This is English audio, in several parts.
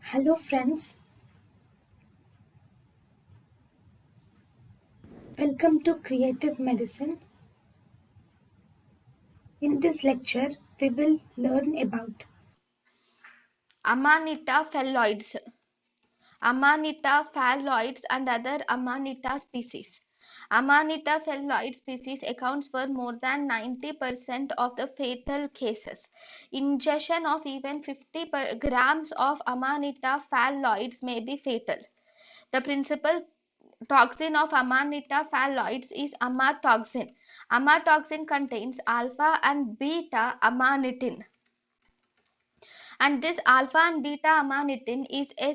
Hello friends, welcome to Creative Medicine. In this lecture, we will learn about Amanita phylloides, and other Amanita species. Amanita phylloides species accounts for more than 90% of the fatal cases. Ingestion of even 50 grams of Amanita phylloides may be fatal. The principal toxin of Amanita phylloides is amatoxin. Amatoxin contains alpha and beta amanitin, and this alpha and beta amanitin is a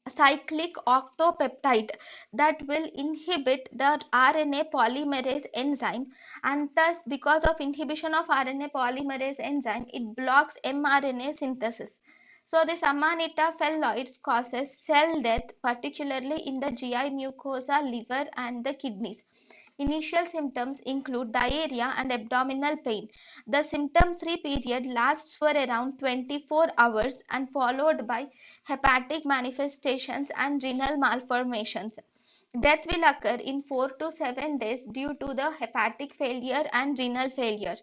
cyclic octopeptide that will inhibit the RNA polymerase enzyme, and thus because of inhibition of RNA polymerase enzyme it blocks mRNA synthesis. So this Amanita phylloides causes cell death, particularly in the GI mucosa, liver and the kidneys. Initial symptoms include diarrhea and abdominal pain. The symptom-free period lasts for around 24 hours and followed by hepatic manifestations and renal malformations. Death will occur in 4 to 7 days due to the hepatic failure and renal failure.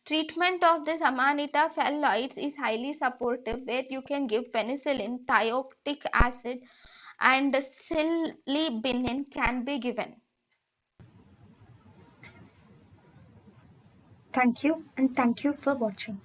Treatment of this Amanita phylloides is highly supportive, where you can give penicillin, thiotic acid, and silibinin can be given. thank you and thank you for watching.